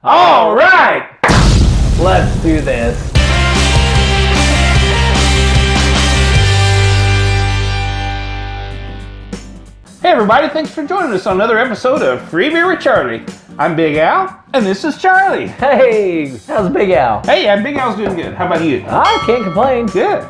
All right, let's do this. Hey everybody, thanks for joining us on another episode of Free Beer with Charlie. I'm Big Al, and this is Charlie. Hey, how's Big Al? Hey, Big Al's doing good. How about you? I can't complain. Good.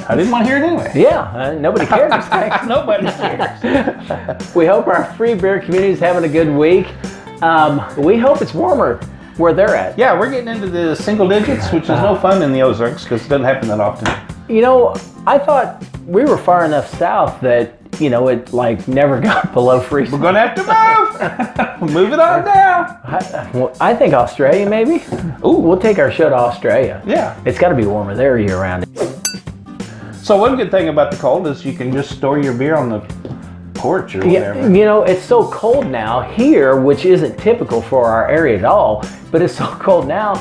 I didn't want to hear it anyway. Yeah, nobody cares. Nobody cares. We hope our free beer community is having a good week. We hope it's warmer where they're at. Yeah, we're getting into the single digits, which is no fun in the Ozarks because it doesn't happen that often. You know, I thought we were far enough south that, you know, it like never got below freezing. We're gonna have to move. Move it on down. I think Australia maybe. Ooh, we'll take our show to Australia. Yeah. It's got to be warmer there year round. So one good thing about the cold is you can just store your beer on the porch or whatever. Yeah, you know, it's so cold now here, which isn't typical for our area at all, but it's so cold now,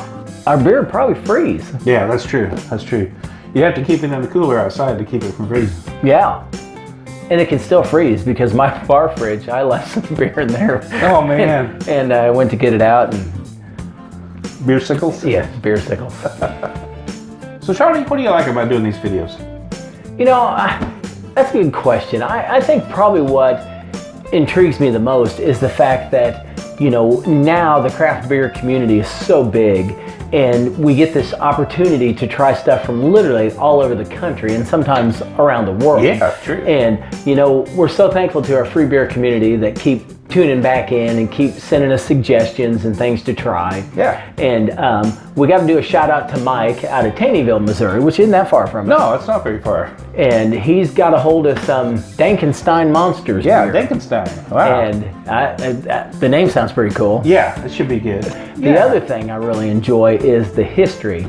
our beer would probably freeze. Yeah, that's true. That's true. You have to keep it in the cooler outside to keep it from freezing. Yeah. And it can still freeze because my bar fridge, I left some beer in there. Oh, man. And I went to get it out and... Beer sickles? Yeah, beer sickles. So, Charlie, what do you like about doing these videos? You know, that's a good question. I think probably what intrigues me the most is the fact that, you know, now the craft beer community is so big and we get this opportunity to try stuff from literally all over the country and sometimes around the world. Yeah, true. And, you know, we're so thankful to our free beer community that keep tuning back in and keep sending us suggestions and things to try. Yeah. And we got to do a shout out to Mike out of Taneyville, Missouri, which isn't that far from us. No, it's not very far. And he's got a hold of some Dankenstein monsters. Yeah, beer. Dankenstein. Wow. And the name sounds pretty cool. Yeah, it should be good. The other thing I really enjoy is the history.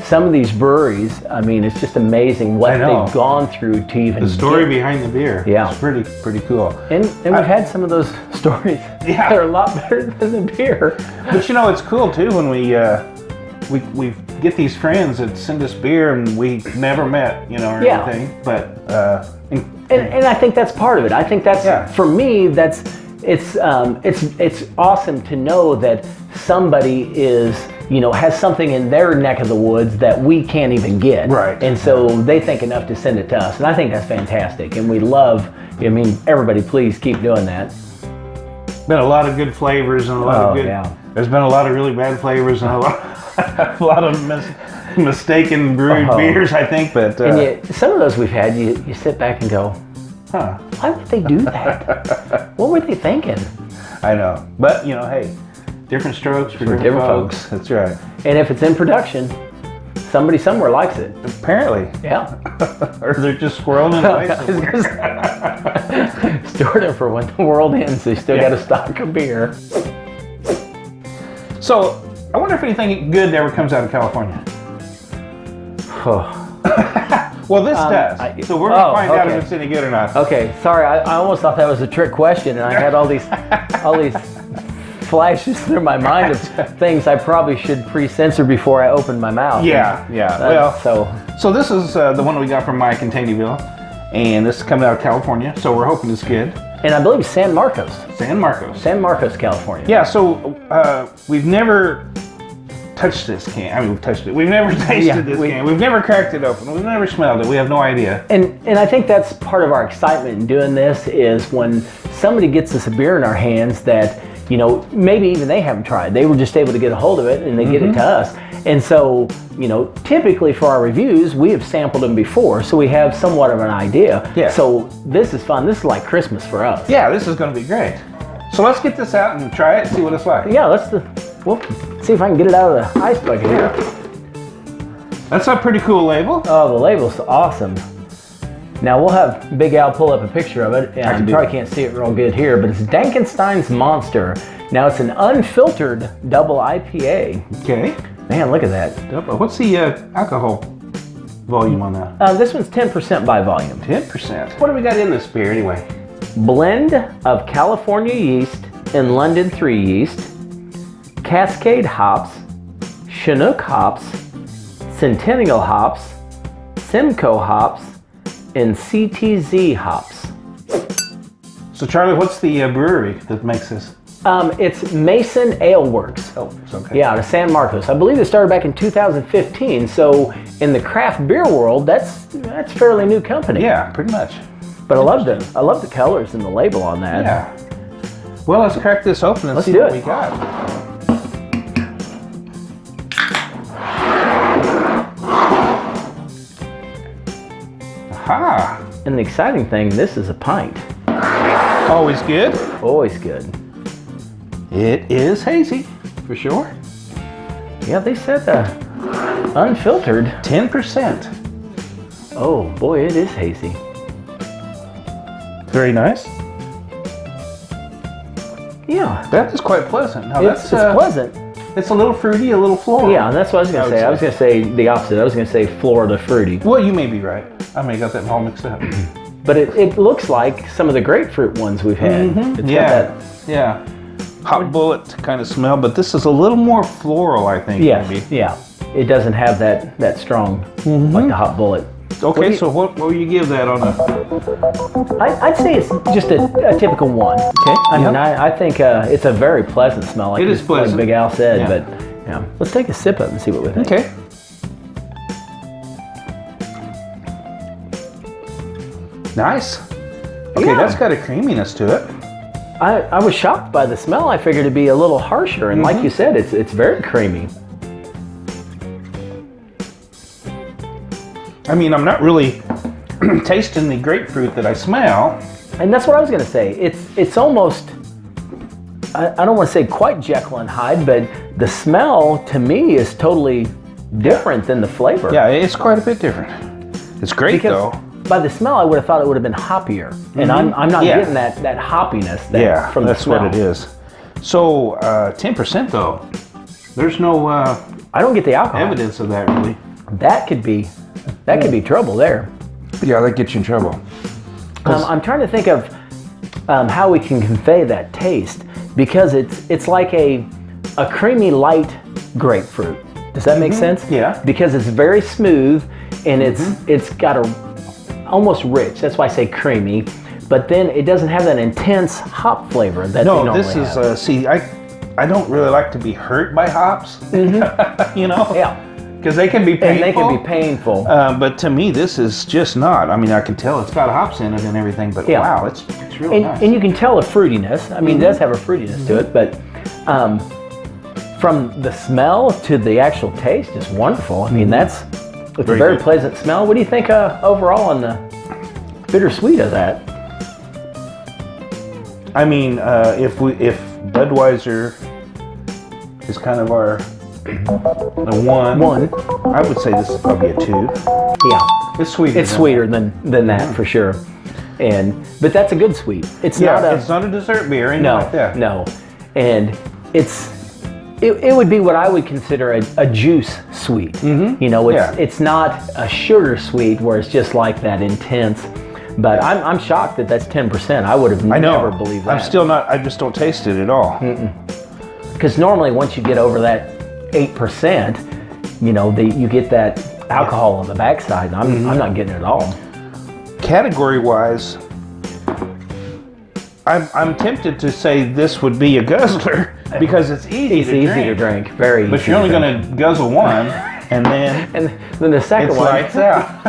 Some of these breweries, I mean, it's just amazing what they've gone through to even the story behind the beer. Yeah, it's pretty cool. And we've had some of those stories that are a lot better than the beer. But you know, it's cool too when we get these friends that send us beer and we never met, you know, or anything. But and I think that's part of it. I think that's for me. It's awesome to know that somebody has something in their neck of the woods that we can't even get. Right. And so they think enough to send it to us. And I think that's fantastic. And we love, I mean, everybody please keep doing that. Been a lot of good flavors and a lot of good. Yeah. There's been a lot of really bad flavors and a lot of mistaken brewed beers, I think. But and yet, some of those we've had, you sit back and go, huh, why would they do that? What were they thinking? I know. But, you know, hey, different strokes for different folks. That's right. And if it's in production, somebody somewhere likes it. Apparently. Yeah. Or they're just squirreling away. Stored them for when the world ends. They still got a stock of beer. So, I wonder if anything good ever comes out of California. Well, this does. So we're going to find out if it's any good or not. Okay, sorry. I almost thought that was a trick question, and I had all these flashes through my mind of things I probably should pre-censor before I opened my mouth. Yeah. So this is the one we got from Mike in Taneyville, and this is coming out of California. So we're hoping it's good. And I believe San Marcos, California. Yeah. So we've never touched this can. I mean, we've touched it. We've never tasted this can. We've never cracked it open. We've never smelled it. We have no idea. And I think that's part of our excitement in doing this is when somebody gets us a beer in our hands that, you know, maybe even they haven't tried. They were just able to get a hold of it and they get it to us. And so, you know, typically for our reviews, we have sampled them before, so we have somewhat of an idea. Yeah. So this is fun. This is like Christmas for us. Yeah, this is going to be great. So let's get this out and try it and see what it's like. Yeah, we'll see if I can get it out of the ice bucket here. That's a pretty cool label. Oh, the label's awesome. Now we'll have Big Al pull up a picture of it. And you probably can't see it real good here, but it's Dankenstein's Monster. Now it's an unfiltered double IPA. Okay. Man, look at that. What's the alcohol volume on that? This one's 10% by volume. 10%. What do we got in this beer anyway? Blend of California yeast and London 3 yeast, Cascade hops, Chinook hops, Centennial hops, Simcoe hops, and CTZ hops. So Charlie, what's the brewery that makes this? It's Mason Ale Works. Oh, it's okay. Yeah, out of San Marcos. I believe it started back in 2015. So in the craft beer world, that's a fairly new company. Yeah, pretty much. But I love the colors and the label on that. Yeah. Well, let's crack this open and see what we got. Aha! And the exciting thing, this is a pint. Always good. Always good. It is hazy, for sure. Yeah, they said unfiltered. 10%. Oh boy, it is hazy. Very nice. Yeah. That is quite pleasant. Now, It's pleasant. It's a little fruity, a little floral. Yeah, and that's what I was going to say. I was going to say the opposite. I was going to say Florida fruity. Well, you may be right. I may have got that all mixed up. But it looks like some of the grapefruit ones we've had. Mm-hmm. It's Yeah. got that, Yeah. Hot bullet kind of smell, but this is a little more floral, I think. yeah, Maybe. yeah. It doesn't have that strong, like the hot bullet. Okay, so what will you give that on a... I'd say it's just a typical 1. Okay. I mean, I think it's a very pleasant smell. Like It is pleasant. Like Big Al said, Yeah. but yeah. Let's take a sip of it and see what we think. Okay. Nice. Okay, Yeah. that's got a creaminess to it. I was shocked by the smell. I figured it'd be a little harsher, and like you said, it's very creamy. I mean, I'm not really tasting the grapefruit that I smell. And that's what I was going to say. It's almost, I don't want to say quite Jekyll and Hyde, but the smell to me is totally different than the flavor. Yeah, it's quite a bit different. It's great Because though. by the smell, I would have thought it would have been hoppier, and I'm not Yeah. getting that hoppiness from the that's smell. what it is. So 10% though. There's no I don't get the alcohol. evidence of that really. That could be trouble there. Yeah, that gets you in trouble. I'm trying to think of how we can convey that taste, because it's like a creamy light grapefruit. Does that make sense? Yeah. Because it's very smooth and it's got a almost rich. That's why I say creamy. But then it doesn't have that intense hop flavor that they normally this is have. see, I don't really like to be hurt by hops. You know? Yeah. Because they can be painful. And they can be painful. But to me, this is just not. I mean, I can tell it's got hops in it and everything, but Yeah. wow, it's really nice. And you can tell a fruitiness. I mean, it does have a fruitiness to it, but from the smell to the actual taste is wonderful. I mean, it's a very good. pleasant smell. What do you think overall on the bittersweet of that? I mean, if Budweiser is kind of our one, I would say this is probably a 2. Yeah, It's sweeter. it's sweeter than that for sure. But that's a good sweet. It's It's not a dessert beer, anything like that. No, and it would be what I would consider a juice sweet. You know, it's not a sugar sweet where it's just like that intense. But I'm shocked that that's 10%. I would have never believed that. I'm still not. I just don't taste it at all. Because normally once you get over that 8%, you know, you get that alcohol on the backside. And I'm not getting it at all. Category-wise, I'm tempted to say this would be a guzzler because it's easy to drink. Very easy. But you're only going to guzzle one, and then the second it's one, lights out.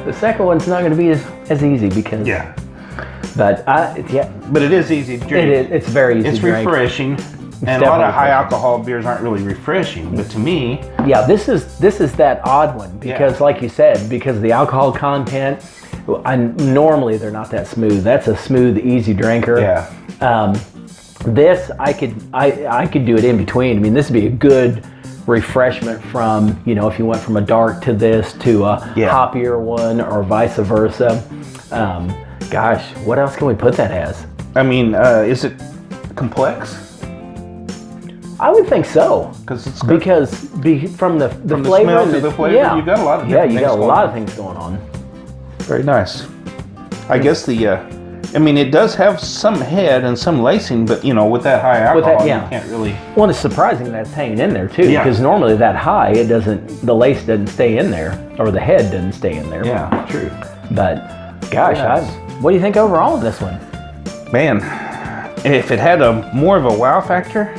the second one's not going to be as easy because. Yeah. But But it is easy to drink. It's very easy. It's to drink. refreshing. And a lot of high alcohol beers aren't really refreshing, but to me, yeah, this is that odd one because, like you said, because of the alcohol content, normally they're not that smooth. That's a smooth, easy drinker. Yeah. This I could do it in between. I mean, this would be a good refreshment from, you know, if you went from a dark to this to a hoppier one or vice versa. Gosh, what else can we put that as? I mean, is it complex? I would think so. Because from the from flavor the smell to the flavor, yeah. you got a lot of you got a lot of things going on. Very nice. I guess I mean, it does have some head and some lacing, but you know, with that high alcohol, you can't really. Well, it's surprising that's hanging in there too, because normally that high, the lace doesn't stay in there, or the head doesn't stay in there. Yeah, true. But gosh, what do you think overall on this one? Man, If it had more of a wow factor,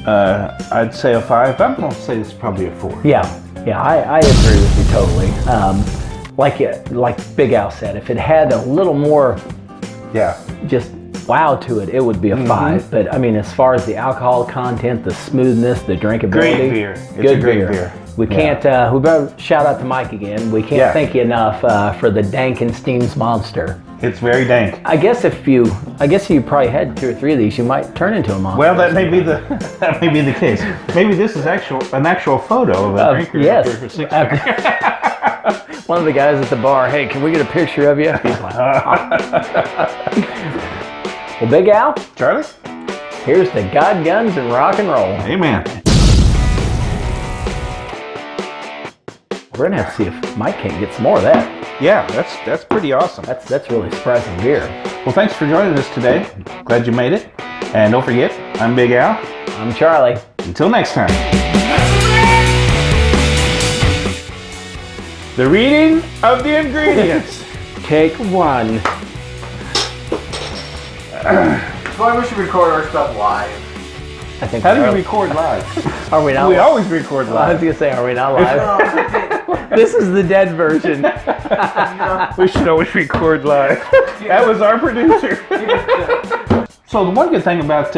I'd say a 5. I'm gonna say it's probably a 4. Yeah, I agree with you totally. Like Big Al said, if it had a little more, just wow to it, it would be a 5. But I mean, as far as the alcohol content, the smoothness, the drinkability, great beer. It's a great beer. We can't. We better shout out to Mike again. We can't thank you enough for the Dankenstein's Monster. It's very dank. I guess if you probably had 2 or 3 of these, you might turn into a monster. Well, that may be the case. Maybe this is an actual photo of a drinker. Yes. For 6 One of the guys at the bar, hey, can we get a picture of you? He's like, Well, Big Al, Charlie, here's the God, Guns, and Rock and Roll. Amen. We're gonna have to see if Mike can't get some more of that. Yeah, that's pretty awesome. That's really surprising beer. Well, thanks for joining us today. Glad you made it. And don't forget, I'm Big Al. I'm Charlie. Until next time. The reading of the ingredients. Take 1. That's why we should record our stuff live. I think. How do we record live? Are we not? We always record I live. was gonna say, are we not live? This is the dead version. We should always record live. That was our producer. So the one good thing about,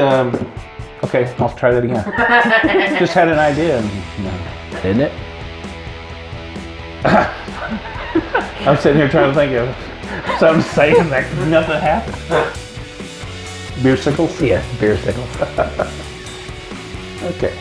okay, I'll try that again. Just had an idea, and, Didn't it? I'm sitting here trying to think of something saying that nothing happened. Beer sickles? Yes, beer sickles. Okay.